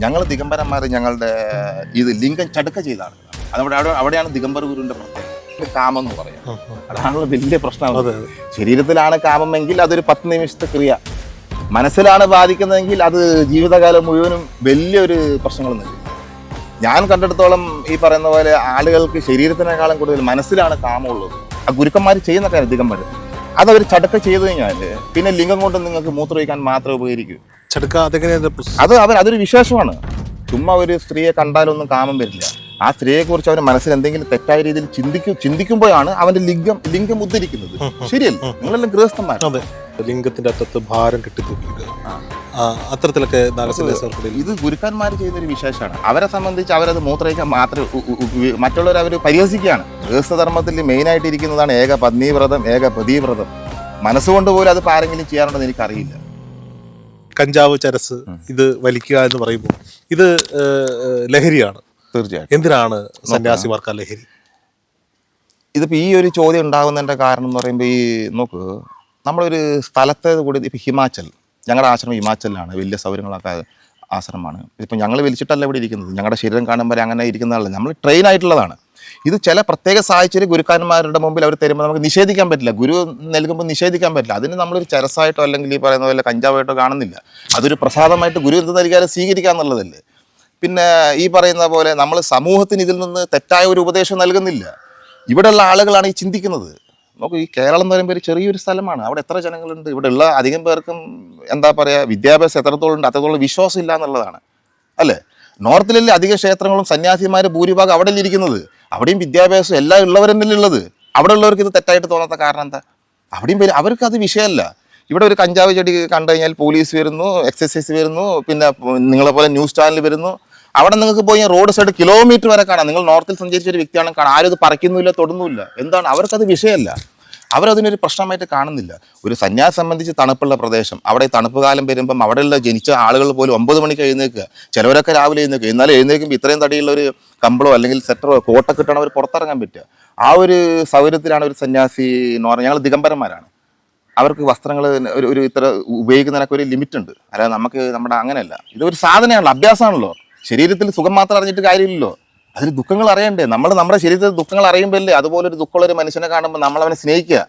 ഞങ്ങൾ ദിഗംബരന്മാർ ഞങ്ങളുടെ ഇത് ലിംഗം ചടുക്ക ചെയ്ത ആളുകളാണ്. അവിടെയാണ് ദിഗംബര ഗുരുവിന്റെ പ്രത്യേകത. കാമം എന്ന് പറയാം, അതാണല്ലോ വലിയ പ്രശ്നം. ശരീരത്തിലാണ് കാമമെങ്കിൽ അതൊരു 10 നിമിഷത്തെ ക്രിയ, മനസ്സിലാണ് ബാധിക്കുന്നതെങ്കിൽ അത് ജീവിതകാലം മുഴുവനും വലിയൊരു പ്രശ്നങ്ങൾ നൽകും. ഞാൻ കണ്ടെടുത്തോളം ഈ പറയുന്ന പോലെ ആളുകൾക്ക് ശരീരത്തിനേക്കാളും കൂടുതൽ മനസ്സിലാണ് കാമമുള്ളത്. ആ ഗുരുക്കന്മാർ ചെയ്യുന്ന കാര്യം ദിഗംബർ അതവർ ചടക്ക ചെയ്തു കഴിഞ്ഞാൽ പിന്നെ ലിംഗം കൊണ്ട് നിങ്ങൾക്ക് മൂത്രമൊഴിക്കാൻ മാത്രമേ ഉപകരിക്കൂ. അതൊരു വിശേഷമാണ്. ചുമ്മാ ഒരു സ്ത്രീയെ കണ്ടാലൊന്നും കാമം വരില്ല. ആ സ്ത്രീയെ കുറിച്ച് അവന്റെ മനസ്സിൽ എന്തെങ്കിലും തെറ്റായ രീതിയിൽ ചിന്തിക്കുമ്പോഴാണ് അവന്റെ ലിംഗം ഉദ്ധരിക്കുന്നത്. ശരിയല്ല? നിങ്ങളെല്ലാം ഗൃഹസ്ഥന്മാർ. ലിംഗത്തിന്റെ അറ്റത്ത് ഭാരം കെട്ടിത്തൂക്കിയിട്ട് അത്തരത്തിലൊക്കെ ഇത് ഗുരുക്കന്മാർ ചെയ്യുന്നൊരു വിശേഷമാണ്. അവരെ സംബന്ധിച്ച് അവരത് മൂത്രയിക്കാൻ മാത്രമേ മറ്റുള്ളവർ അവർ പരിഹസിക്കുകയാണ്. ഗൃഹസ്ഥധർമ്മത്തിൽ മെയിനായിട്ട് ഇരിക്കുന്നതാണ് ഏക പത്നീവ്രതം, ഏക പതിവ്രതം. മനസ്സുകൊണ്ട് പോലും അത് ആരെങ്കിലും ചെയ്യാറുണ്ടെന്ന് എനിക്കറിയില്ല. കഞ്ചാവ്, ചരസ് ഇത് വലിക്കുക എന്ന് പറയുമ്പോൾ ഇത് ലഹരിയാണ്. തീർച്ചയായിട്ടും. എന്തിനാണ് സന്യാസിമാർക്ക് ലഹരി? ഇതിപ്പോൾ ഈ ഒരു ചോദ്യം ഉണ്ടാകുന്നതിൻ്റെ കാരണം എന്ന് പറയുമ്പോൾ ഈ നോക്ക്, നമ്മളൊരു സ്ഥലത്തെ കൂടി ഇപ്പം ഹിമാചൽ, ഞങ്ങളുടെ ആശ്രമം ഹിമാചലിലാണ്, വലിയ സൗകര്യങ്ങളൊക്കെ ആശ്രമമാണ്. ഇപ്പം ഞങ്ങൾ വലിച്ചിട്ടല്ല ഇവിടെ ഇരിക്കുന്നത്, ഞങ്ങളുടെ ശരീരം കാണുമ്പോൾ അങ്ങനെ ഇരിക്കുന്നതല്ല, നമ്മൾ ട്രെയിൻ ആയിട്ടുള്ളതാണ്. ഇത് ചില പ്രത്യേക സാഹചര്യം ഗുരുക്കന്മാരുടെ മുമ്പിൽ അവർ തരുമ്പോൾ നമുക്ക് നിഷേധിക്കാൻ പറ്റില്ല. ഗുരു നൽകുമ്പോൾ നിഷേധിക്കാൻ പറ്റില്ല. അതിന് നമ്മളൊരു ചരസായിട്ടോ അല്ലെങ്കിൽ ഈ പറയുന്ന പോലെ കഞ്ചാവായിട്ടോ കാണുന്നില്ല. അതൊരു പ്രസാദമായിട്ട് ഗുരു എന്ത് നൽകിയാലും സ്വീകരിക്കുക എന്നുള്ളതല്ലേ. പിന്നെ ഈ പറയുന്ന പോലെ നമ്മൾ സമൂഹത്തിന് ഇതിൽ നിന്ന് തെറ്റായ ഒരു ഉപദേശം നൽകുന്നില്ല. ഇവിടെയുള്ള ആളുകളാണ് ഈ ചിന്തിക്കുന്നത്. നമുക്ക് ഈ കേരളം എന്ന് പറയുമ്പോൾ ഒരു ചെറിയൊരു സ്ഥലമാണ്. അവിടെ എത്ര ജനങ്ങളുണ്ട്? ഇവിടെ ഉള്ള അധികം പേർക്കും എന്താ പറയുക, വിദ്യാഭ്യാസം എത്രത്തോളം ഉണ്ട് അത്രത്തോളം വിശ്വാസം ഇല്ല എന്നുള്ളതാണ് അല്ലേ. നോർത്തിലല്ലേ അധിക ക്ഷേത്രങ്ങളും സന്യാസിമാർ ഭൂരിഭാഗം അവിടെ ഇരിക്കുന്നത്. അവിടെയും വിദ്യാഭ്യാസം എല്ലാം ഉള്ളവരെന്നല്ലേ ഉള്ളത്. അവിടെ ഉള്ളവർക്ക് ഇത് തെറ്റായിട്ട് തോന്നാത്ത കാരണം എന്താ? അവിടെയും അവർക്ക് അത് വിഷയമല്ല. ഇവിടെ ഒരു കഞ്ചാവ് ചെടി കണ്ടു കഴിഞ്ഞാൽ പോലീസ് വരുന്നു, എക്സൈസ് വരുന്നു, പിന്നെ നിങ്ങളെ പോലെ ന്യൂസ് ചാനൽ വരുന്നു. അവിടെ നിങ്ങൾക്ക് പോയി റോഡ് സൈഡ് കിലോമീറ്റർ വരെ കാണാം. നിങ്ങൾ നോർത്തിൽ സഞ്ചരിച്ച ഒരു വ്യക്തിയാണ് കാണാം. ആരും ഇത് പറിക്കുന്നില്ല, തൊടുന്നില്ല. എന്താണ്? അവർക്കത് വിഷയമല്ല. അവരതിനൊരു പ്രശ്നമായിട്ട് കാണുന്നില്ല. ഒരു സന്യാസം സംബന്ധിച്ച് തണുപ്പുള്ള പ്രദേശം, അവിടെ തണുപ്പ് കാലം വരുമ്പം അവിടെയുള്ള ജനിച്ച ആളുകൾ പോലും 9 മണിക്ക് എഴുന്നേൽക്കുക, ചിലവരൊക്കെ രാവിലെ എഴുന്നേൽക്കുക. എന്നാലും എഴുന്നേൽക്കുമ്പോൾ ഇത്രയും തടിയുള്ള ഒരു കമ്പളോ അല്ലെങ്കിൽ സെറ്ററോ കോട്ട കിട്ടണം അവർ പുറത്തിറങ്ങാൻ പറ്റുക. ആ ഒരു സൗകര്യത്തിലാണ് ഒരു സന്യാസി എന്ന് പറഞ്ഞാൽ. ഞങ്ങൾ ദിഗംബരന്മാരാണ്. അവർക്ക് വസ്ത്രങ്ങൾ ഒരു ഇത്ര ഉപയോഗിക്കുന്നതിനൊക്കെ ഒരു ലിമിറ്റ് ഉണ്ട്. അല്ലാതെ നമുക്ക് നമ്മുടെ അങ്ങനെയല്ല. ഇതൊരു സാധനമാണല്ലോ, അഭ്യാസമാണല്ലോ. ശരീരത്തിൽ സുഖം മാത്രം അറിഞ്ഞിട്ട് കാര്യമില്ലല്ലോ, അതിൽ ദുഃഖങ്ങൾ അറിയണ്ടേ. നമ്മുടെ ശരീരത്തിൽ ദുഃഖങ്ങൾ അറിയുമ്പോഴല്ലേ അതുപോലൊരു ദുഃഖമുള്ളൊരു മനുഷ്യനെ കാണുമ്പോൾ നമ്മൾ അവനെ സ്നേഹിക്കുക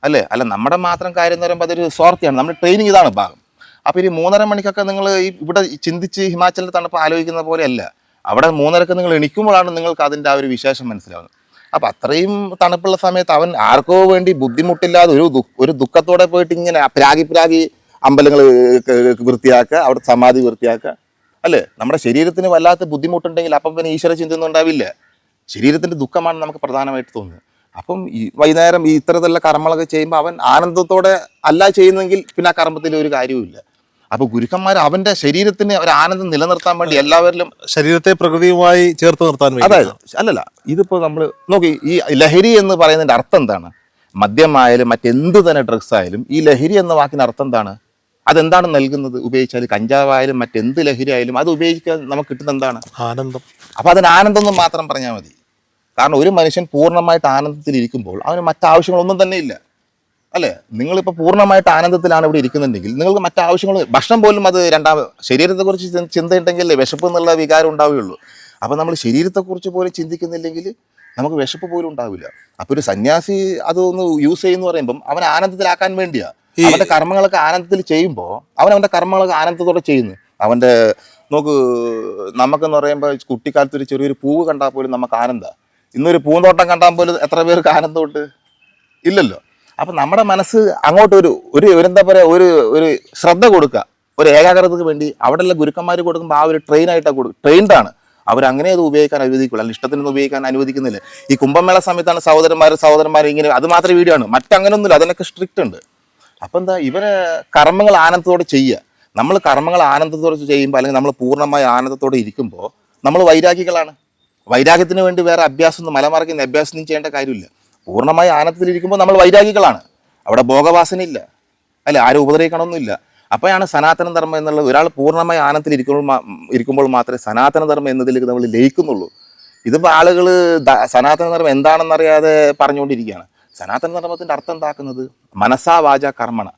അല്ലേ. അല്ല നമ്മുടെ മാത്രം കാര്യം എന്ന് പറയുമ്പോൾ അതൊരു സ്വാർത്ഥിയാണ്. നമ്മുടെ ട്രെയിനിങ് ഇതാണ് ഭാഗം. അപ്പോൾ ഈ 3:30 മണിക്കൊക്കെ നിങ്ങൾ ഇവിടെ ചിന്തിച്ച് ഹിമാചലിൽ തണുപ്പ് ആലോചിക്കുന്ന പോലെയല്ല. അവിടെ 3:30 നിങ്ങൾ എണീക്കുമ്പോഴാണ് നിങ്ങൾക്ക് അതിൻ്റെ ആ ഒരു വിശേഷം മനസ്സിലാവുന്നത്. അപ്പം അത്രയും തണുപ്പുള്ള സമയത്ത് അവൻ ആർക്കോ വേണ്ടി ബുദ്ധിമുട്ടില്ലാതെ ഒരു ദുഃഖത്തോടെ പോയിട്ട് ഇങ്ങനെ പ്രാഗി അമ്പലങ്ങൾ വൃത്തിയാക്കുക, അവിടെ സമാധി വൃത്തിയാക്കുക അല്ലേ. നമ്മുടെ ശരീരത്തിന് വല്ലാത്ത ബുദ്ധിമുട്ടുണ്ടെങ്കിൽ അപ്പം പിന്നെ ഈശ്വര ചിന്തയൊന്നും ഉണ്ടാവില്ല. ശരീരത്തിൻ്റെ ദുഃഖമാണ് നമുക്ക് പ്രധാനമായിട്ട് തോന്നുന്നത്. അപ്പം ഈ വൈകുന്നേരം ഈ ഇത്തരത്തിലുള്ള കർമ്മങ്ങളൊക്കെ ചെയ്യുമ്പോൾ അവൻ ആനന്ദത്തോടെ അല്ല ചെയ്യുന്നതെങ്കിൽ പിന്നെ ആ കർമ്മത്തിൽ ഒരു കാര്യവുമില്ല. അപ്പോൾ ഗുരുക്കന്മാർ അവൻ്റെ ശരീരത്തിന് ഒരു ആനന്ദം നിലനിർത്താൻ വേണ്ടി എല്ലാവരിലും ശരീരത്തെ പ്രകൃതിയുമായി ചേർത്ത് നിർത്താൻ, അതായത് അല്ലല്ല, ഇതിപ്പോൾ നമ്മൾ നോക്കി, ഈ ലഹരി എന്ന് പറയുന്നതിൻ്റെ അർത്ഥം എന്താണ്? മദ്യമായാലും മറ്റെന്ത് തന്നെ ഡ്രഗ്സ് ആയാലും ഈ ലഹരി എന്ന വാക്കിന് അർത്ഥം എന്താണ്? അതെന്താണ് നൽകുന്നത്? ഉപയോഗിച്ചാൽ കഞ്ചാവായാലും മറ്റെന്ത് ലഹരി ആയാലും അത് ഉപയോഗിക്കാൻ നമുക്ക് കിട്ടുന്ന എന്താണ്? ആനന്ദം. അപ്പോൾ അതിന് ആനന്ദം എന്ന് മാത്രം പറഞ്ഞാൽ മതി. കാരണം ഒരു മനുഷ്യൻ പൂർണ്ണമായിട്ട് ആനന്ദത്തിൽ ഇരിക്കുമ്പോൾ അവന് മറ്റാവശ്യങ്ങളൊന്നും തന്നെ ഇല്ല അല്ലേ. നിങ്ങളിപ്പോൾ പൂർണ്ണമായിട്ട് ആനന്ദത്തിലാണ് ഇവിടെ ഇരിക്കുന്നുണ്ടെങ്കിൽ നിങ്ങൾക്ക് മറ്റാവശ്യങ്ങൾ, ഭക്ഷണം പോലും അത് ശരീരത്തെക്കുറിച്ച് ചിന്തയുണ്ടെങ്കിൽ വിശപ്പ് എന്നുള്ള വികാരം ഉണ്ടാവുകയുള്ളൂ. അപ്പോൾ നമ്മൾ ശരീരത്തെക്കുറിച്ച് പോലും ചിന്തിക്കുന്നില്ലെങ്കിൽ നമുക്ക് വിശപ്പ് പോലും ഉണ്ടാവില്ല. അപ്പോൾ ഒരു സന്യാസി അതൊന്ന് യൂസ് ചെയ്യുന്ന പറയുമ്പം അവൻ ആനന്ദത്തിലാക്കാൻ വേണ്ടിയാണ്. അവൻ്റെ കർമ്മങ്ങളൊക്കെ ആനന്ദത്തിൽ ചെയ്യുമ്പോൾ അവൻ്റെ കർമ്മങ്ങളൊക്കെ ആനന്ദത്തോടെ ചെയ്യുന്നു. അവൻ്റെ നോക്ക്, നമുക്കെന്ന് പറയുമ്പോൾ കുട്ടിക്കാലത്ത് ഒരു ചെറിയൊരു പൂവ് കണ്ടാൽ പോലും നമുക്ക് ആനന്ദമാണ്. ഇന്നൊരു പൂന്തോട്ടം കണ്ടാൽ പോലും എത്ര പേർക്ക് ആനന്ദമുണ്ട്? ഇല്ലല്ലോ. അപ്പം നമ്മുടെ മനസ്സ് അങ്ങോട്ട് ഒരു എന്താ പറയുക, ഒരു ശ്രദ്ധ കൊടുക്കുക, ഒരു ഏകാഗ്രതയ്ക്ക് വേണ്ടി അവിടെയുള്ള ഗുരുക്കന്മാർ കൊടുക്കുമ്പോൾ ആ ഒരു ട്രെയിനായിട്ടാണ് ട്രെയിൻഡാണ്. അവരങ്ങനെ അത് ഉപയോഗിക്കാൻ അനുവദിക്കുള്ളൂ, അല്ല ഇഷ്ടത്തിനൊന്നും ഉപയോഗിക്കാൻ അനുവദിക്കുന്നില്ല. ഈ കുംഭമേള സമയത്താണ് സഹോദരന്മാർ ഇങ്ങനെ, അത് മാത്രം വീഡിയോ ആണ്, മറ്റങ്ങനൊന്നുമില്ല, അതിനൊക്കെ സ്ട്രിക്റ്റ് ഉണ്ട്. അപ്പം എന്താ, ഇവരെ കർമ്മങ്ങൾ ആനന്ദത്തോടെ ചെയ്യുക. നമ്മൾ കർമ്മങ്ങൾ ആനന്ദത്തോടെ ചെയ്യുമ്പോൾ അല്ലെങ്കിൽ നമ്മൾ പൂർണ്ണമായ ആനന്ദത്തോടെ ഇരിക്കുമ്പോൾ നമ്മൾ വൈരാഗികളാണ്. വൈരാഗ്യത്തിന് വേണ്ടി വേറെ അഭ്യാസമൊന്നും മലമറിക്കുന്ന അഭ്യാസമൊന്നും ചെയ്യേണ്ട കാര്യമില്ല. പൂർണ്ണമായ ആനന്ദത്തിലിരിക്കുമ്പോൾ നമ്മൾ വൈരാഗികളാണ്. അവിടെ ഭോഗവാസന ഇല്ല അല്ലെ, ആരും ഉപദ്രവിക്കണമൊന്നുമില്ല. അപ്പോഴാണ് സനാതന ധർമ്മം എന്നുള്ളത്. ഒരാൾ പൂർണ്ണമായ ആനന്ദത്തിൽ ഇരിക്കുമ്പോൾ മാത്രമേ സനാതന ധർമ്മം എന്നതിലേക്ക് നമ്മൾ ലയിക്കുന്നുള്ളൂ. ഇതിപ്പോൾ ആളുകൾ സനാതന ധർമ്മം എന്താണെന്നറിയാതെ പറഞ്ഞുകൊണ്ടിരിക്കുകയാണ്. സനാതന ധർമ്മത്തിൻ്റെ അർത്ഥം എന്താക്കുന്നത്? മനസ്സാ വാച കർമ്മണ.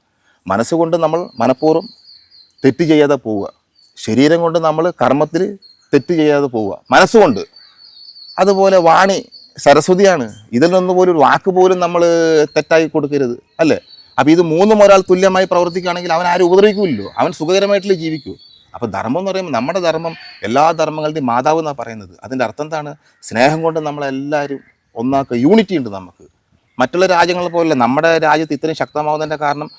മനസ്സുകൊണ്ട് നമ്മൾ മനഃപൂർവ്വം തെറ്റ് ചെയ്യാതെ പോവുക, ശരീരം കൊണ്ട് നമ്മൾ കർമ്മത്തിൽ തെറ്റ് ചെയ്യാതെ പോവുക, മനസ്സുകൊണ്ട്. അതുപോലെ വാണി സരസ്വതിയാണ്, ഇതിൽ നിന്ന് പോലും ഒരു വാക്ക് പോലും നമ്മൾ തെറ്റായി കൊടുക്കരുത്, അല്ലേ? അപ്പം ഇത് മൂന്നും ഒരാൾ തുല്യമായി പ്രവർത്തിക്കുകയാണെങ്കിൽ അവൻ ആരും ഉപദ്രവിക്കില്ലല്ലോ, അവൻ സുഖകരമായിട്ടല്ലേ ജീവിക്കൂ. അപ്പോൾ ധർമ്മം എന്ന് പറയുമ്പോൾ നമ്മുടെ ധർമ്മം എല്ലാ ധർമ്മങ്ങളുടെയും മാതാവ് എന്നാണ് പറയുന്നത്. അതിൻ്റെ അർത്ഥം എന്താണ്? സ്നേഹം കൊണ്ട് നമ്മളെല്ലാവരും ഒന്നാക്കുക, യൂണിറ്റി ഉണ്ട് നമുക്ക്. മറ്റുള്ള രാജ്യങ്ങളെ പോലെ നമ്മുടെ രാജ്യത്ത് ഇത്രയും ശക്തമാവുന്നതിൻ്റെ കാരണം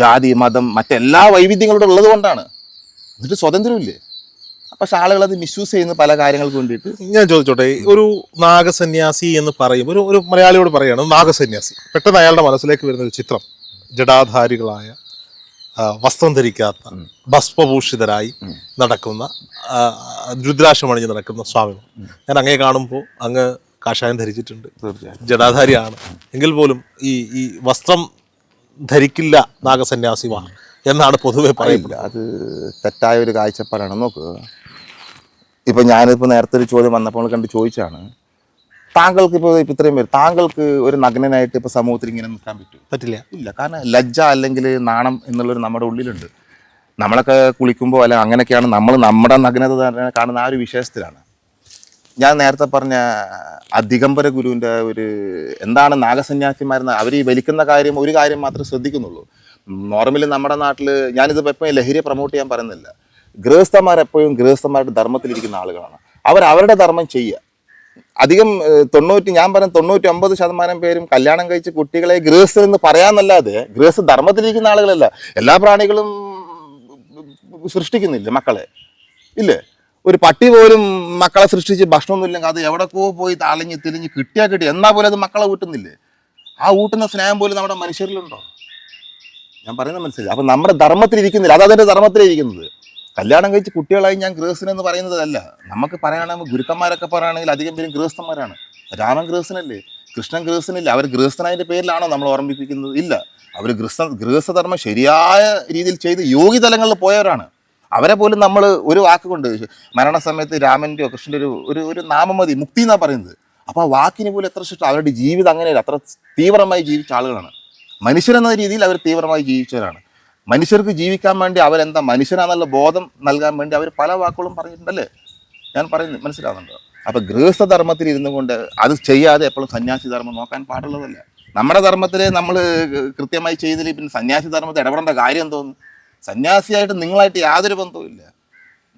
ജാതി, മതം, മറ്റെല്ലാ വൈവിധ്യങ്ങളുടെ ഉള്ളത് കൊണ്ടാണ്. എന്നിട്ട് സ്വതന്ത്രമില്ലേ? പക്ഷെ ആളുകൾ അത് മിസ്യൂസ് ചെയ്യുന്ന പല കാര്യങ്ങൾക്ക് വേണ്ടിയിട്ട്. ഞാൻ ചോദിച്ചോട്ടെ, ഒരു നാഗസന്യാസി എന്ന് പറയും, ഒരു മലയാളിയോട് പറയുകയാണ് നാഗസന്യാസി, പെട്ടെന്ന് അയാളുടെ മനസ്സിലേക്ക് വരുന്ന ഒരു ചിത്രം ജടാധാരികളായ, വസ്ത്രം ധരിക്കാത്ത, ഭസ്മഭൂഷിതരായി നടക്കുന്ന, രുദ്രാക്ഷമണിഞ്ഞ് നടക്കുന്ന സ്വാമികൾ. ഞാൻ അങ്ങേ കാണുമ്പോൾ അങ്ങ് കാഷായം ധരിച്ചിട്ടുണ്ട്, ജടാധാരിയാണ്, എങ്കിൽ പോലും ഈ വസ്ത്രം ധരിക്കില്ല നാഗസന്യാസിമാർ എന്നാണ് പൊതുവെ പറയുന്നത്. അത് തെറ്റായ ഒരു കാഴ്ചപ്പാടാണ്. നോക്ക്, ഇപ്പം ഞാനിപ്പോൾ നേരത്തെ ഒരു ചോദ്യം വന്നപ്പോൾ കണ്ട് ചോദിച്ചാണ്, താങ്കൾക്ക് ഇപ്പോൾ ഇത്രയും പേര്, താങ്കൾക്ക് ഒരു നഗ്നനായിട്ട് ഇപ്പോൾ സമൂഹത്തിൽ ഇങ്ങനെ നിൽക്കാൻ പറ്റില്ല? ഇല്ല. കാരണം ലജ്ജ അല്ലെങ്കിൽ നാണം എന്നുള്ളൊരു നമ്മുടെ ഉള്ളിലുണ്ട്. നമ്മളൊക്കെ കുളിക്കുമ്പോൾ അല്ല അങ്ങനെയൊക്കെയാണ് നമ്മൾ നമ്മുടെ നഗ്നത കാണുന്ന ആ ഒരു വിശേഷത്തിലാണ്. ഞാൻ നേരത്തെ പറഞ്ഞ ദിഗംബര ഗുരുവിൻ്റെ ഒരു എന്താണ് നാഗസന്യാസിമാരെന്ന് അവർ ഈ വലിക്കുന്ന കാര്യം, ഒരു കാര്യം മാത്രമേ ശ്രദ്ധിക്കുന്നുള്ളൂ. നോർമലി നമ്മുടെ നാട്ടിൽ, ഞാനിതിപ്പോൾ എപ്പോഴും ലഹരിയെ പ്രൊമോട്ട് ചെയ്യാൻ പറയുന്നില്ല, ഗൃഹസ്ഥന്മാരെപ്പോഴും ഗൃഹസ്ഥന്മാരുടെ ധർമ്മത്തിലിരിക്കുന്ന ആളുകളാണ്. അവരവരുടെ ധർമ്മം ചെയ്യുക. അധികം 99% പേരും കല്യാണം കഴിച്ച് കുട്ടികളെ ഗൃഹസ്ഥൻ എന്ന് പറയാന്നല്ലാതെ ഗൃഹസ്ഥ ധർമ്മത്തിലിരിക്കുന്ന ആളുകളല്ല. എല്ലാ പ്രാണികളും സൃഷ്ടിക്കുന്നില്ല മക്കളെ, ഇല്ലേ? ഒരു പട്ടി പോലും മക്കളെ സൃഷ്ടിച്ച് ഭക്ഷണമൊന്നും ഇല്ലെങ്കിൽ അത് എവിടെക്കോ പോയി തളഞ്ഞ് തിരിഞ്ഞ് കിട്ടിയാൽ കിട്ടി, എന്നാൽ പോലും അത് മക്കളെ ഊട്ടുന്നില്ലേ? ആ ഊട്ടുന്ന സ്നേഹം പോലും നമ്മുടെ മനുഷ്യരിലുണ്ടോ? ഞാൻ പറയുന്നത് മനസ്സിലായി. അപ്പം നമ്മുടെ ധർമ്മത്തിലിരിക്കുന്നില്ല, അതതിൻ്റെ ധർമ്മത്തിലിരിക്കുന്നത്. കല്യാണം കഴിച്ച് കുട്ടികളായി ഞാൻ ഗൃഹസ്ഥനെന്ന് പറയുന്നതല്ല. നമുക്ക് പറയുകയാണെങ്കിൽ ഗുരുക്കന്മാരൊക്കെ പറയുകയാണെങ്കിൽ അധികം പേരും ഗൃഹസ്ഥന്മാരാണ്. രാമൻ ഗൃഹസ്ഥനല്ലേ, കൃഷ്ണൻ ഗൃഹസ്ഥനല്ലേ? അവർ ഗൃഹസ്ഥനായതിൻ്റെ പേരിലാണോ നമ്മൾ ഓർമ്മിപ്പിക്കുന്നത്? ഇല്ല. അവർ ഗൃഹസ്ഥധർമ്മം ശരിയായ രീതിയിൽ ചെയ്ത് യോഗിതലങ്ങളിൽ പോയവരാണ്. അവരെ പോലും നമ്മൾ ഒരു വാക്കുകൊണ്ട്, മരണസമയത്ത് രാമൻ്റെയോ കൃഷ്ണൻ്റെ ഒരു നാമം മതി, മുക്തി എന്നാണ് പറയുന്നത്. അപ്പോൾ ആ വാക്കിന് പോലും എത്ര ശിഷ്ടം. അവരുടെ ജീവിതം അങ്ങനെയല്ല, അത്ര തീവ്രമായി ജീവിച്ച ആളുകളാണ്. മനുഷ്യരെന്ന രീതിയിൽ അവർ തീവ്രമായി ജീവിച്ചവരാണ്. മനുഷ്യർക്ക് ജീവിക്കാൻ വേണ്ടി അവരെന്താ മനുഷ്യനാണെന്നുള്ള ബോധം നൽകാൻ വേണ്ടി അവർ പല വാക്കുകളും പറഞ്ഞിട്ടുണ്ടല്ലേ? ഞാൻ പറയുന്നത് മനസ്സിലാവുന്നുണ്ടോ? അപ്പോൾ ഗൃഹസ്ഥധർമ്മത്തിൽ ഇരുന്നു കൊണ്ട് അത് ചെയ്യാതെ എപ്പോഴും സന്യാസി ധർമ്മം നോക്കാൻ പാടുള്ളതല്ല. നമ്മുടെ ധർമ്മത്തിൽ നമ്മൾ കൃത്യമായി ചെയ്തില്ല, പിന്നെ സന്യാസി ധർമ്മത്തിൽ ഇടപെടേണ്ട കാര്യം തോന്നുന്നു. സന്യാസിയായിട്ട് നിങ്ങളായിട്ട് യാതൊരു ബന്ധവുമില്ല.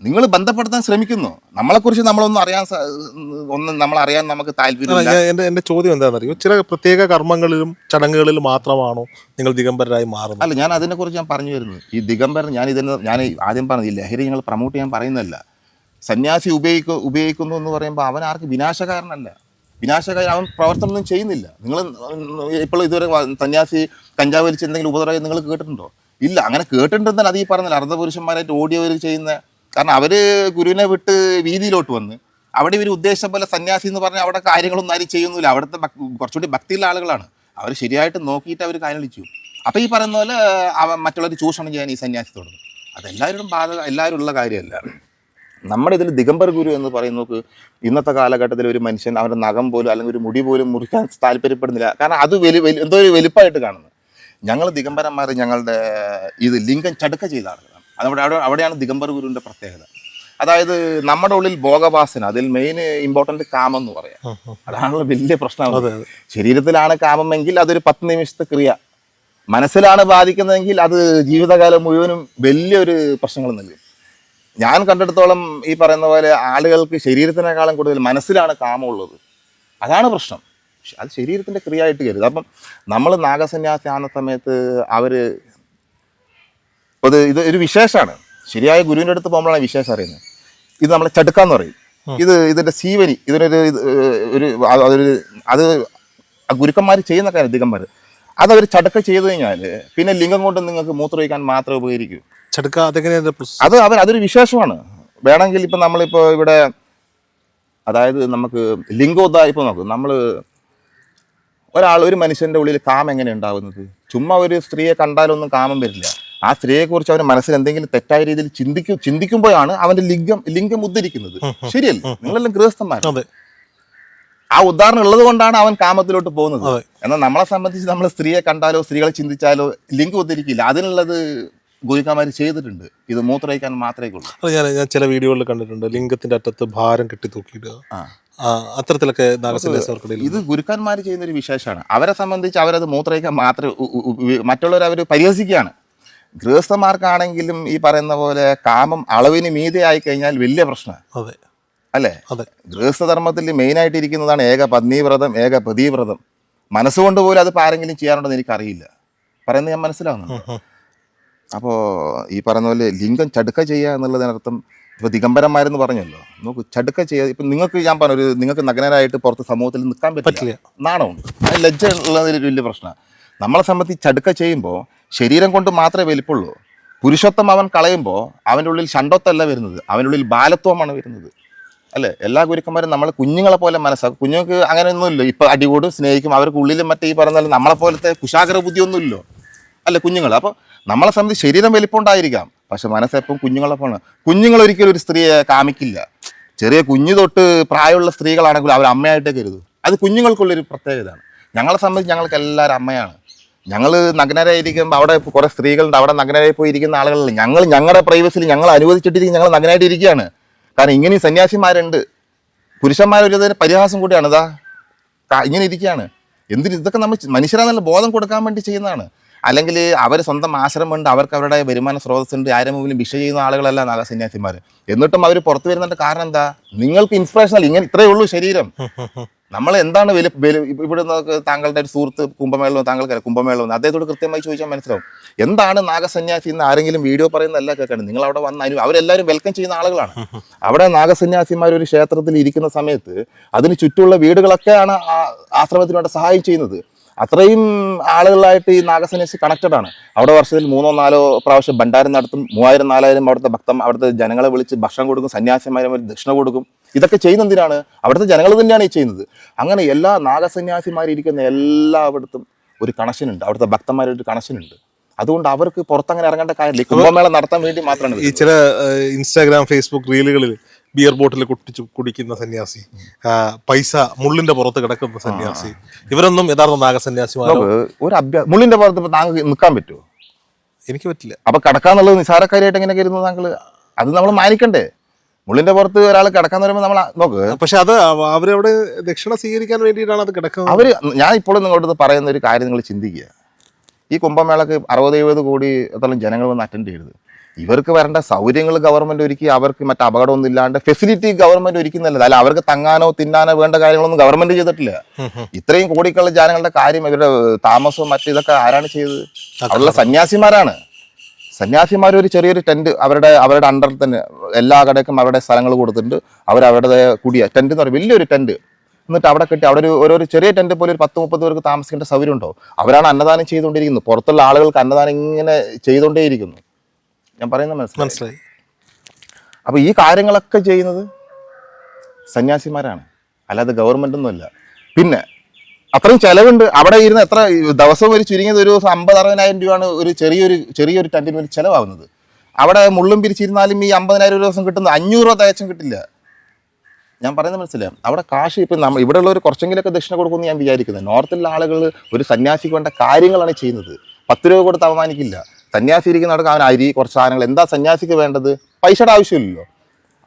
നിങ്ങൾ ബന്ധപ്പെടുത്താൻ ശ്രമിക്കുന്നു. നമ്മളെക്കുറിച്ച് നമ്മളറിയാൻ നമുക്ക് താല്പര്യമില്ല. എൻ്റെ ചോദ്യം എന്താണെന്നറിയോ, ചില പ്രത്യേക കർമ്മങ്ങളിലും ചടങ്ങുകളിലും മാത്രമാണോ നിങ്ങൾ ദിഗംബരരായി മാറുന്നത്? അല്ല, ഞാൻ അതിനെക്കുറിച്ച് ഞാൻ പറഞ്ഞു വരുന്നത്. ഈ ദിഗംബരൻ ഞാൻ ആദ്യം പറഞ്ഞത്, ഈ ലഹരി ഞങ്ങൾ പ്രൊമോട്ട് ചെയ്യാൻ പറയുന്നതല്ല. സന്യാസി ഉപയോഗിക്കുന്നു എന്ന് പറയുമ്പോൾ അവൻ ആർക്ക് വിനാശകാരനല്ല. അവൻ പ്രവർത്തനമൊന്നും ചെയ്യുന്നില്ല. നിങ്ങൾ ഇപ്പോൾ ഇതുവരെ സന്യാസി കഞ്ചാവ് വലിച്ച് എന്തെങ്കിലും ഉപദ്രവം നിങ്ങൾ കേട്ടിട്ടുണ്ടോ? ഇല്ല. അങ്ങനെ കേട്ടിട്ടുണ്ടെന്നാൽ അത് ഈ പറഞ്ഞില്ല, അർദ്ധപുരുഷന്മാരായിട്ട് ഓടിയവർ ചെയ്യുന്ന. കാരണം അവർ ഗുരുവിനെ വിട്ട് വീതിയിലോട്ട് വന്ന് അവിടെ ഇവർ ഉദ്ദേശം പോലെ സന്യാസി എന്ന് പറഞ്ഞാൽ അവിടെ കാര്യങ്ങളൊന്നും ആരും ചെയ്യുന്നില്ല. അവിടുത്തെ കുറച്ചുകൂടി ഭക്തിയുള്ള ആളുകളാണ്. അവർ ശരിയായിട്ട് നോക്കിയിട്ട് അവർ കാര്യം ചെയ്യും. അപ്പോൾ ഈ പറയുന്ന പോലെ മറ്റുള്ളവർ ചൂഷണം ചെയ്യാൻ ഈ സന്യാസി തുടങ്ങും. അതെല്ലാവരും എല്ലാവരും ഉള്ള കാര്യമല്ല. നമ്മുടെ ഇതിൽ ദിഗംബർ ഗുരു എന്ന് പറയുന്നത് ഇന്നത്തെ കാലഘട്ടത്തിൽ ഒരു മനുഷ്യൻ അവൻ്റെ നഖം പോലും അല്ലെങ്കിൽ ഒരു മുടി പോലും മുറിക്കാൻ താല്പര്യപ്പെടുന്നില്ല. കാരണം അത് എന്തോ ഒരു വലുപ്പമായിട്ട് കാണുന്നത്. ഞങ്ങൾ ദിഗംബരന്മാർ ഞങ്ങളുടെ ഇത് ലിംഗം ചടുക്ക ചെയ്ത ആളുകളാണ്. അവിടെയാണ് ദിഗംബർ ഗുരുവിൻ്റെ പ്രത്യേകത. അതായത് നമ്മുടെ ഉള്ളിൽ ഭോഗവാസന, അതിൽ മെയിൻ ഇമ്പോർട്ടൻ്റ് കാമം എന്ന് പറയാം. അതാണല്ലോ വലിയ പ്രശ്നം. ശരീരത്തിലാണ് കാമമെങ്കിൽ അതൊരു 10 നിമിഷത്തെ ക്രിയ. മനസ്സിലാണ് ബാധിക്കുന്നതെങ്കിൽ അത് ജീവിതകാലം മുഴുവനും വലിയൊരു പ്രശ്നങ്ങൾ നൽകും. ഞാൻ കണ്ടെടുത്തോളം ഈ പറയുന്ന പോലെ ആളുകൾക്ക് ശരീരത്തിനേക്കാളും കൂടുതൽ മനസ്സിലാണ് കാമമുള്ളത്. അതാണ് പ്രശ്നം. അത് ശരീരത്തിൻ്റെ ക്രിയ ആയിട്ട് കരുത്. അപ്പം നമ്മൾ നാഗസന്യാസി ആകുന്ന സമയത്ത് ഇത് ഒരു വിശേഷമാണ്. ശരിയായ ഗുരുവിൻ്റെ അടുത്ത് പോകുമ്പോഴാണ് വിശേഷം അറിയുന്നത്. ഇത് നമ്മളെ ചടുക്കാന്ന് പറയും. ഇതിൻ്റെ സീവനി, അത് ഗുരുക്കന്മാർ ചെയ്യുന്ന കാര്യം ദിഗംബർ. അതവർ ചടുക്ക ചെയ്ത് കഴിഞ്ഞാൽ പിന്നെ ലിംഗം കൊണ്ട് നിങ്ങൾക്ക് മൂത്രമൊഴിക്കാൻ മാത്രമേ ഉപകരിക്കൂ. അതൊരു വിശേഷമാണ്. വേണമെങ്കിൽ ഇപ്പം നമ്മളിപ്പോൾ ഇവിടെ, അതായത് നമുക്ക് ലിംഗോദ്ധാരം നോക്കും. നമ്മൾ ഒരു മനുഷ്യൻ്റെ ഉള്ളിൽ കാമം എങ്ങനെ ഉണ്ടാവുന്നത്? ചുമ്മാ ഒരു സ്ത്രീയെ കണ്ടാലൊന്നും കാമം വരില്ല. ആ സ്ത്രീയെക്കുറിച്ച് അവന് മനസ്സിൽ എന്തെങ്കിലും തെറ്റായ രീതിയിൽ ചിന്തിക്കുമ്പോഴാണ് അവൻ്റെ ലിംഗം ഉദ്ധരിക്കുന്നത്. ശരിയല്ലേ? നിങ്ങളെല്ലാം ഗൃഹസ്ഥന്മാരാണ്. ആ ഉദാഹരണം ഉള്ളത് കൊണ്ടാണ് അവൻ കാമത്തിലോട്ട് പോകുന്നത്. എന്നാൽ നമ്മളെ സംബന്ധിച്ച് നമ്മൾ സ്ത്രീയെ കണ്ടാലോ സ്ത്രീകളെ ചിന്തിച്ചാലോ ലിംഗം ഉദ്ധരിക്കില്ല. അതിനുള്ളത് ഗുരുക്കന്മാർ ചെയ്തിട്ടുണ്ട്. ഇത് മൂത്രയിക്കാൻ മാത്രമേ ഉള്ളൂ. അത് ഞാൻ ചില വീഡിയോകളിൽ കണ്ടിട്ടുണ്ട്, ലിംഗത്തിന്റെ അറ്റത്ത് ഭാരം കെട്ടി തൂക്കിയിടുക, ആ അത്തരത്തിലൊക്കെ നാഗസന്യാസികൾക്കിടയിൽ ഇത് ഗുരുക്കന്മാർ ചെയ്യുന്ന ഒരു വിശേഷമാണ്. അവരെ സംബന്ധിച്ച് അവരത് മൂത്രയിക്കാൻ മാത്രമേ മറ്റുള്ളവർ അവർ പരിഹസിക്കുകയാണ്. ഗൃഹസ്ഥന്മാർക്കാണെങ്കിലും ഈ പറയുന്ന പോലെ കാമം അളവിന് മീതെ ആയി കഴിഞ്ഞാൽ വലിയ പ്രശ്നമാണ്. അതെ അല്ലേ? അതെ. ഗൃഹസ്ഥധർമ്മത്തിൽ മെയിനായിട്ട് ഇരിക്കുന്നതാണ് ഏക പത്നീവ്രതം, ഏക പതിവ്രതം. മനസ്സുകൊണ്ട് പോലും അതിപ്പോൾ ആരെങ്കിലും ചെയ്യാറുണ്ടെന്ന് എനിക്കറിയില്ല. പറയുന്നത് ഞാൻ മനസ്സിലാവുന്നു. അപ്പോൾ ഈ പറയുന്ന പോലെ ലിംഗം ചടുക്ക ചെയ്യുക എന്നുള്ളതിനർത്ഥം ഇപ്പോൾ ദിഗംബരന്മാരെന്ന് പറഞ്ഞല്ലോ, നോക്ക് ചടുക്ക ചെയ്യുക. ഇപ്പം നിങ്ങൾക്ക് ഞാൻ പറഞ്ഞു, നിങ്ങൾക്ക് നഗ്നരായിട്ട് പുറത്ത് സമൂഹത്തിൽ നിൽക്കാൻ പറ്റില്ല, നാണമുണ്ട്, അത് ലജ്ജ ഉള്ളതിൽ വലിയ പ്രശ്നമാണ്. നമ്മളെ സംബന്ധിച്ച് ചടുക്ക ചെയ്യുമ്പോൾ ശരീരം കൊണ്ട് മാത്രമേ വലിപ്പുള്ളൂ. പുരുഷത്വം അവൻ കളയുമ്പോൾ അവൻ്റെ ഉള്ളിൽ ഷണ്ടത്വമല്ല വരുന്നത്, അവൻ്റെ ഉള്ളിൽ ബാലത്വമാണ് വരുന്നത്. അല്ലേ? എല്ലാ ഗുരുക്കന്മാരും നമ്മളെ കുഞ്ഞുങ്ങളെ പോലെ മനസ്സാക്കും. കുഞ്ഞുങ്ങൾക്ക് അങ്ങനെയൊന്നുമില്ല, ഇപ്പം അടികൂടും, സ്നേഹിക്കും, അവർക്ക് ഉള്ളിലും മറ്റേ ഈ പറഞ്ഞാൽ നമ്മളെപ്പോലത്തെ കുശാഗ്ര ബുദ്ധിയൊന്നുമില്ലോ. അല്ലേ കുഞ്ഞുങ്ങൾ? അപ്പോൾ നമ്മളെ സംബന്ധിച്ച് ശരീരം വലിപ്പമുണ്ടായിരിക്കാം, പക്ഷെ മനസ്സെപ്പം കുഞ്ഞുങ്ങളെ പോലെ. കുഞ്ഞുങ്ങൾ ഒരിക്കലും ഒരു സ്ത്രീയെ കാമിക്കില്ല. ചെറിയ കുഞ്ഞു തൊട്ട് പ്രായമുള്ള സ്ത്രീകളാണെങ്കിലും അവർ അമ്മയായിട്ടേ കരുതും. അത് കുഞ്ഞുങ്ങൾക്കുള്ളൊരു പ്രത്യേകതയാണ്. ഞങ്ങളെ സംബന്ധിച്ച് ഞങ്ങൾക്ക് എല്ലാവരും അമ്മയാണ്. ഞങ്ങൾ നഗ്നരായിരിക്കുമ്പോൾ അവിടെ കുറേ സ്ത്രീകളുണ്ട്, അവിടെ നഗ്നരായി പോയി ഇരിക്കുന്ന ആളുകളിൽ ഞങ്ങളുടെ പ്രൈവസിൽ ഞങ്ങൾ അനുവദിച്ചിട്ടിരിക്കും, ഞങ്ങൾ നഗ്നരായിട്ട് ഇരിക്കുകയാണ്. കാരണം ഇങ്ങനെയും സന്യാസിമാരുണ്ട്. പുരുഷന്മാരൊരു പരിഹാസം കൂടിയാണ്. ഇതാ ഇങ്ങനെ ഇരിക്കുകയാണ്. എന്തിന്? ഇതൊക്കെ നമ്മൾ മനുഷ്യരാണെന്നുള്ള ബോധം കൊടുക്കാൻ വേണ്ടി ചെയ്യുന്നതാണ്. അല്ലെങ്കിൽ അവർ സ്വന്തം ആശ്രമമുണ്ട്, അവർക്ക് അവരുടെ വരുമാന സ്രോതസ്സുണ്ട്, ആരും മുമ്പിലും ഭിക്ഷ ചെയ്യുന്ന ആളുകളല്ല നാഗസന്യാസിമാർ. എന്നിട്ടും അവർ പുറത്തു വരുന്നതിൻ്റെ കാരണം എന്താ? നിങ്ങൾക്ക് ഇൻസ്പിറേഷനല്ല, ഇങ്ങനെ ഇത്രയേ ഉള്ളൂ ശരീരം. നമ്മൾ എന്താണ് ഇവിടെ നമുക്ക് താങ്കളുടെ ഒരു സുഹൃത്ത് കുംഭമേള, താങ്കൾക്ക് കുംഭമേള അദ്ദേഹത്തോട് കൃത്യമായി ചോദിച്ചാൽ മനസ്സിലാവും എന്താണ് നാഗസന്യാസി എന്ന്. ആരെങ്കിലും വീഡിയോ പറയുന്നതല്ല കേൾക്കണം. നിങ്ങൾ അവിടെ വന്ന അവരെല്ലാവരും വെൽക്കം ചെയ്യുന്ന ആളുകളാണ്. അവിടെ നാഗസന്യാസിമാർ ഒരു ക്ഷേത്രത്തിൽ ഇരിക്കുന്ന സമയത്ത് അതിന് ചുറ്റുമുള്ള വീടുകളൊക്കെയാണ് ആശ്രമത്തിന് വേണ്ട സഹായം ചെയ്യുന്നത്. അത്രയും ആളുകളായിട്ട് ഈ നാഗസന്യാസി കണക്റ്റഡ് ആണ്. അവിടെ വർഷത്തിൽ 3-4 പ്രാവശ്യം ഭണ്ഡാരം നടത്തും. 3000-4000 അവിടുത്തെ ജനങ്ങളെ വിളിച്ച് ഭക്ഷണം കൊടുക്കും, സന്യാസിമാരെ ദക്ഷിണ കൊടുക്കും. ഇതൊക്കെ ചെയ്യുന്നതിനാണ് അവിടുത്തെ ജനങ്ങൾ തന്നെയാണ് ഈ ചെയ്യുന്നത്. അങ്ങനെ എല്ലാ നാഗസന്യാസിമാരിയ്ക്കുന്ന എല്ലായിടത്തും ഒരു കണക്ഷനുണ്ട്, അവിടുത്തെ ഭക്തന്മാരുടെ കണക്ഷനുണ്ട്. അതുകൊണ്ട് അവർക്ക് പുറത്തങ്ങനെ ഇറങ്ങേണ്ട കാര്യമില്ല. കുംഭമേള നടത്താൻ വേണ്ടി മാത്രമാണ്. ഈ ചില ഇൻസ്റ്റാഗ്രാം, ഫേസ്ബുക്ക് റീലുകളിൽ ബിയർ ബോട്ടിൽ കുടിക്കുന്ന സന്യാസി, പൈസ മുള്ളിന്റെ പുറത്ത് കിടക്കുന്ന സന്യാസി, ഇവരൊന്നും യഥാർത്ഥ നാഗസന്യാസിമാരോ? ഒരു മുള്ളിന്റെ പുറത്ത് താങ്കൾ നിൽക്കാൻ പറ്റുമോ? എനിക്ക് പറ്റില്ല. അപ്പൊ കിടക്കാന്നുള്ളത് നിസാരക്കാരായിട്ട് എങ്ങനെ കരുതുന്നത് താങ്കൾ? അത് നമ്മൾ മാനിക്കണ്ടേ? മുള്ളിന്റെ പുറത്ത് ഒരാൾ കിടക്കാന്ന് പറയുമ്പോൾ നമ്മൾ നോക്ക്. പക്ഷെ അത് അവരവിടെ ദക്ഷിണ സ്വീകരിക്കാൻ വേണ്ടിയിട്ടാണ് അത് കിടക്കുന്നത്. ഞാൻ ഇപ്പോഴും നിങ്ങളോട് പറയുന്ന ഒരു കാര്യം നിങ്ങൾ ചിന്തിക്കുക. ഈ കുംഭമേളക്ക് 60-70 കോടി അത്തോളം ജനങ്ങൾ വന്ന് അറ്റൻഡ് ചെയ്തത്. ഇവർക്ക് വരേണ്ട സൗകര്യങ്ങൾ ഗവൺമെന്റ് ഒരുക്കി, അവർക്ക് മറ്റു അപകടമൊന്നും ഇല്ലാണ്ട് ഫെസിലിറ്റി ഗവൺമെന്റ് ഒരുക്കുന്നില്ല. അല്ല അവർക്ക് തങ്ങാനോ തിന്നാനോ വേണ്ട കാര്യങ്ങളൊന്നും ഗവൺമെന്റ് ചെയ്തിട്ടില്ല. ഇത്രയും കോടിക്കുള്ള ജനങ്ങളുടെ കാര്യം ഇവരുടെ താമസവും മറ്റു ഇതൊക്കെ ആരാണ് ചെയ്തത്? അവിടെയുള്ള സന്യാസിമാരാണ്. സന്യാസിമാർ ഒരു ചെറിയൊരു ടെന്റ് അവരുടെ അണ്ടറിൽ തന്നെ എല്ലാ കടയ്ക്കും അവരുടെ സ്ഥലങ്ങൾ കൊടുത്തിട്ടുണ്ട്. അവരവരുടെ കുടിയ ടെന്റ് എന്ന് പറയും, വലിയൊരു ടെന്റ്. എന്നിട്ട് അവിടെ കെട്ടി അവിടെ ഒരു ചെറിയ ടെന്റ് പോലെ ഒരു 10-30 പേർക്ക് താമസിക്കേണ്ട സൗകര്യം ഉണ്ടോ? അവരാണ് അന്നദാനം ചെയ്തുകൊണ്ടിരിക്കുന്നത്. പുറത്തുള്ള ആളുകൾക്ക് അന്നദാനം ഇങ്ങനെ ചെയ്തുകൊണ്ടേയിരിക്കുന്നു. ഞാൻ പറയുന്നത് മനസ്സിലായി? അപ്പൊ ഈ കാര്യങ്ങളൊക്കെ ചെയ്യുന്നത് സന്യാസിമാരാണ്, അല്ലാതെ ഗവൺമെന്റ് ഒന്നുമല്ല. പിന്നെ അത്രയും ചെലവുണ്ട്. അവിടെ ഇരുന്ന് എത്ര ദിവസം ഒരു ചുരുങ്ങിയത് ഒരു 50-60,000 രൂപയാണ് ഒരു ചെറിയൊരു ടെന്റിന് ഒരു ചിലവാകുന്നത്. അവിടെ മുള്ളും പിരിച്ചിരുന്നാലും ഈ 50,000 ഒരു ദിവസം കിട്ടുന്നത് 500 രൂപ തികച്ചും കിട്ടില്ല. ഞാൻ പറയുന്നത് മനസ്സിലാവും. അവിടെ കാശ് ഇപ്പം ഇവിടെ ഉള്ളവർ കുറച്ചെങ്കിലൊക്കെ ദക്ഷിണ കൊടുക്കുമെന്ന് ഞാൻ വിചാരിക്കുന്നത്. നോർത്തിലുള്ള ആളുകൾ ഒരു സന്യാസിക്ക് വേണ്ട കാര്യങ്ങളാണ് ചെയ്യുന്നത്. 10 രൂപ കൊടുത്ത് അവമാനിക്കില്ല. സന്യാസി ഇരിക്കുന്നിടക്ക് അവൻ അരി, കുറച്ച് സാധനങ്ങൾ, എന്താ സന്യാസിക്ക് വേണ്ടത്? പൈസയുടെ ആവശ്യമില്ലല്ലോ.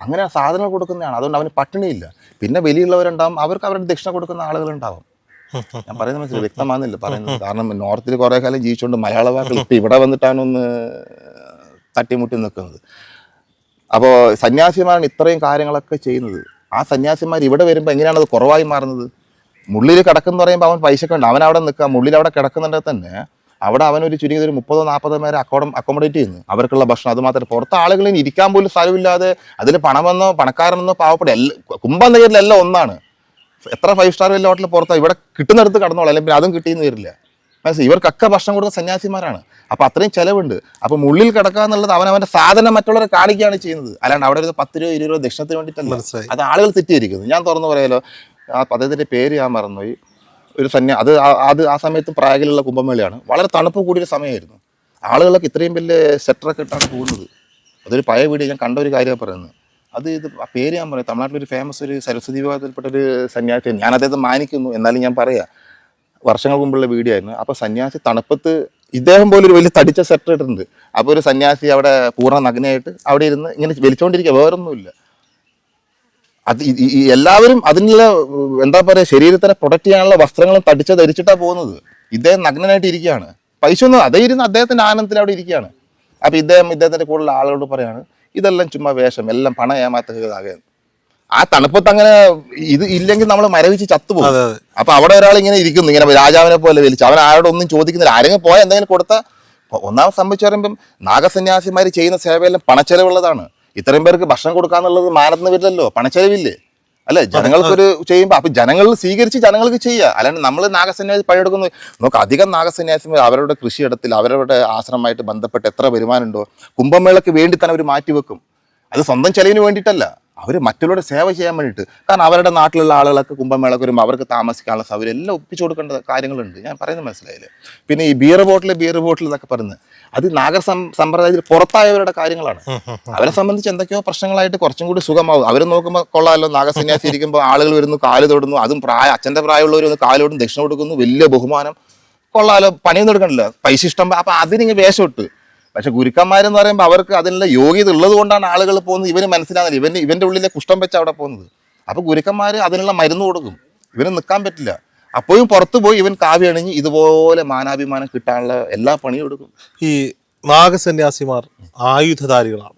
അങ്ങനെ സാധനങ്ങൾ കൊടുക്കുന്നതാണ്. അതുകൊണ്ട് അവന് പട്ടിണിയില്ല. പിന്നെ വലിയുള്ളവരുണ്ടാവും, അവർക്ക് അവരുടെ ദക്ഷിണ കൊടുക്കുന്ന ആളുകളുണ്ടാവും. ഞാൻ പറയുന്നത് മനസ്സിലായി? വ്യക്തമാകുന്നില്ല പറയുന്നത്. കാരണം നോർത്തിൽ കുറേ കാലം ജീവിച്ചുകൊണ്ട് മലയാള വാക്കുകൾ ഇപ്പം ഇവിടെ വന്നിട്ടാണൊന്ന് തട്ടിമുട്ടി നിൽക്കുന്നത്. അപ്പോൾ സന്യാസിമാരാണ് ഇത്രയും കാര്യങ്ങളൊക്കെ ചെയ്യുന്നത്. ആ സന്യാസിമാർ ഇവിടെ വരുമ്പോൾ എങ്ങനെയാണ് അത് കുറവായി മാറുന്നത്? മുള്ളിൽ കിടക്കുന്ന പറയുമ്പോൾ അവൻ പൈസ ഉണ്ട്, അവൻ അവിടെ നിൽക്കുക. മുള്ളിൽ അവിടെ കിടക്കുന്നുണ്ടെങ്കിൽ തന്നെ അവിടെ അവനൊരു ചുരുങ്ങിയത് ഒരു 30-40 പേരെ അക്കോമഡേറ്റ് ചെയ്യുന്നു. അവർക്കുള്ള ഭക്ഷണം, അത് മാത്രമേ. പുറത്തെ ആളുകളിൽ ഇരിക്കാൻ പോലും സ്ഥലമില്ലാതെ അതിൽ പണമെന്നോ പണക്കാരെന്നോ പാവപ്പെട്ട കുംഭനഗരിലെല്ലാം ഒന്നാണ്. എത്ര 5 സ്റ്റാർ വലിയ ഹോട്ടലിൽ പുറത്താണ്, ഇവിടെ കിട്ടുന്നിടത്ത് കടന്നോളാം, അല്ലെങ്കിൽ അതും കിട്ടിയെന്ന് വരില്ല. മനസ്സിലായി? ഇവർക്കൊക്കെ ഭക്ഷണം കൊടുക്കുന്ന സന്യാസിമാരാണ്. അപ്പോൾ അത്രയും ചിലവുണ്ട്. അപ്പോൾ മുള്ളിൽ കിടക്കുക എന്നുള്ളത് അവനവൻ്റെ സാധനം മറ്റുള്ളവരെ കാണിക്കുകയാണ് ചെയ്യുന്നത്. അല്ലാണ്ട് അവിടെ ഒരു 10 രൂപ 20 രൂപ ദക്ഷിണത്തിന് വേണ്ടിയിട്ടല്ല. അത് ആളുകൾ തെറ്റിയിരിക്കുന്നു. ഞാൻ തുറന്നു പറയാലോ, അദ്ദേഹത്തിൻ്റെ പേര് ഞാൻ മറന്നുപോയി. ഒരു അത് ആ സമയത്ത് പ്രായത്തിലുള്ള കുംഭമേളയാണ്. വളരെ തണുപ്പ് കൂടിയൊരു സമയമായിരുന്നു. ആളുകളൊക്കെ ഇത്രയും വലിയ സെറ്ററൊക്കെ ഇട്ടാണ് പോകുന്നത്. അതൊരു പഴയ വീഡിയോ ഞാൻ കണ്ട ഒരു കാര്യമാണ് പറയുന്നത്. ആ പേര് ഞാൻ പറയും. തമിഴ്നാട്ടിലൊരു ഫേമസ് ഒരു സരസ്വതി വിഭാഗത്തിൽപ്പെട്ടൊരു സന്യാസി. ഞാൻ അദ്ദേഹത്തെ മാനിക്കുന്നു, എന്നാലും ഞാൻ പറയാം, വർഷങ്ങൾക്ക് മുമ്പുള്ള വീഡിയോ ആയിരുന്നു. അപ്പോൾ സന്യാസി തണുപ്പത്ത് ഇദ്ദേഹം പോലും ഒരു വലിയ തടിച്ച സെറ്റ് ഇട്ടിട്ടുണ്ട്. അപ്പോൾ ഒരു സന്യാസി അവിടെ പൂർണ്ണ നഗ്നയായിട്ട് അവിടെ ഇരുന്ന് ഇങ്ങനെ വലിച്ചുകൊണ്ടിരിക്കുക, വേറൊന്നുമില്ല. അത് എല്ലാവരും അതിനുള്ള എന്താ പറയുക, ശരീരത്തിനെ പ്രൊട്ടക്ട് ചെയ്യാനുള്ള വസ്ത്രങ്ങളും ധരിച്ചിട്ടാണ് പോകുന്നത്. ഇദ്ദേഹം നഗ്നനായിട്ട് ഇരിക്കുകയാണ്. പൈസ ഒന്നും അതേ ഇരുന്ന് അദ്ദേഹത്തിന്റെ ആനന്ദത്തിൽ അവിടെ ഇരിക്കുകയാണ്. അപ്പൊ ഇദ്ദേഹത്തിന്റെ കൂടുതൽ ആളുകളോട് പറയാണ്, ഇതെല്ലാം ചുമ്മാ വേഷം, എല്ലാം പണം ഏമാത്തതാകെ. ആ തണുപ്പത്ത് അങ്ങനെ ഇത് ഇല്ലെങ്കിൽ നമ്മൾ മരവിച്ച് ചത്തുപോകും. അപ്പൊ അവിടെ ഒരാൾ ഇങ്ങനെ ഇരിക്കുന്നു, ഇങ്ങനെ രാജാവിനെ പോലെ വലിച്ച്, അവൻ ആരോട് ഒന്നും ചോദിക്കുന്നില്ല. ആരെങ്കിലും പോയാൽ എന്തെങ്കിലും കൊടുത്താൽ. ഒന്നാമത് സംബന്ധിച്ച് പറയുമ്പം നാഗസന്യാസിമാർ ചെയ്യുന്ന സേവയെല്ലാം പണച്ചെലവുള്ളതാണ്. ഇത്രയും പേർക്ക് ഭക്ഷണം കൊടുക്കാന്നുള്ളത് മാനത്തിന് വരില്ലല്ലോ, പണച്ചെലവില്ലേ അല്ലെ? ജനങ്ങൾക്കൊരു ചെയ്യുമ്പോൾ അപ്പൊ ജനങ്ങൾ സ്വീകരിച്ച് ജനങ്ങൾക്ക് ചെയ്യുക. അല്ലാണ്ട് നമ്മൾ നാഗസന്യാസി പണിയെടുക്കുന്നു. നമുക്ക് അധികം നാഗസന്യാസിമാർ അവരുടെ കൃഷിയിടത്തിൽ അവരുടെ ആശ്രമമായിട്ട് ബന്ധപ്പെട്ട് എത്ര വരുമാനമുണ്ടോ കുംഭമേളയ്ക്ക് വേണ്ടി തന്നെ അവർ മാറ്റിവെക്കും. അത് സ്വന്തം ചെലവിന് വേണ്ടിയിട്ടല്ല, അവർ മറ്റുള്ളവരുടെ സേവ ചെയ്യാൻ വേണ്ടിയിട്ട്. കാരണം അവരുടെ നാട്ടിലുള്ള ആളുകളൊക്കെ കുംഭമേളക്ക് വരുമ്പോൾ അവർക്ക് താമസിക്കാനുള്ള സൗകര്യം എല്ലാം ഒപ്പിച്ചു കൊടുക്കേണ്ട കാര്യങ്ങളുണ്ട്. ഞാൻ പറയുന്നത് മനസ്സിലായില്ലേ? പിന്നെ ഈ ബിയർ ബോട്ടിൽ എന്നൊക്കെ പറയുന്നത് അത് സമ്പ്രദായത്തിൽ പുറത്തായവരുടെ കാര്യങ്ങളാണ്. അവരെ സംബന്ധിച്ച് എന്തൊക്കെയോ പ്രശ്നങ്ങളായിട്ട് കുറച്ചും കൂടി സുഖമാവും. അവർ നോക്കുമ്പോൾ കൊള്ളാമല്ലോ, നാഗസന്യാസി ഇരിക്കുമ്പോൾ ആളുകൾ വരുന്നു, കാല് തൊടുന്നു, അതും അച്ഛൻ്റെ പ്രായമുള്ളവർ വന്ന് കാലോടും ദക്ഷിണ കൊടുക്കുന്നു, വലിയ ബഹുമാനം, കൊള്ളാലോ, പണിയൊന്നും എടുക്കണില്ല, പൈസ ഇഷ്ടം. അപ്പൊ അതിനിങ്ങനെ വേഷം ഇട്ട്. പക്ഷെ ഗുരുക്കന്മാരെന്ന് പറയുമ്പോൾ അവർക്ക് അതിനുള്ള യോഗ്യത ഉള്ളത് കൊണ്ടാണ് ആളുകൾ പോകുന്നത്. ഇവന് മനസ്സിലാകുന്നില്ല, ഇവന്റെ ഉള്ളിലെ കുഷ്ഠം വെച്ച് അവിടെ പോകുന്നത്. അപ്പൊ ഗുരുക്കന്മാർ അതിനുള്ള മരുന്ന് കൊടുക്കും. ഇവന് നിൽക്കാൻ പറ്റില്ല. അപ്പോഴും പുറത്തു പോയി ഇവൻ കാവ്യ അണിഞ്ഞ് ഇതുപോലെ മാനാഭിമാനം കിട്ടാനുള്ള എല്ലാ പണിയും എടുക്കും. ഈ നാഗസന്യാസിമാർ ആയുധധാരികളാണ്.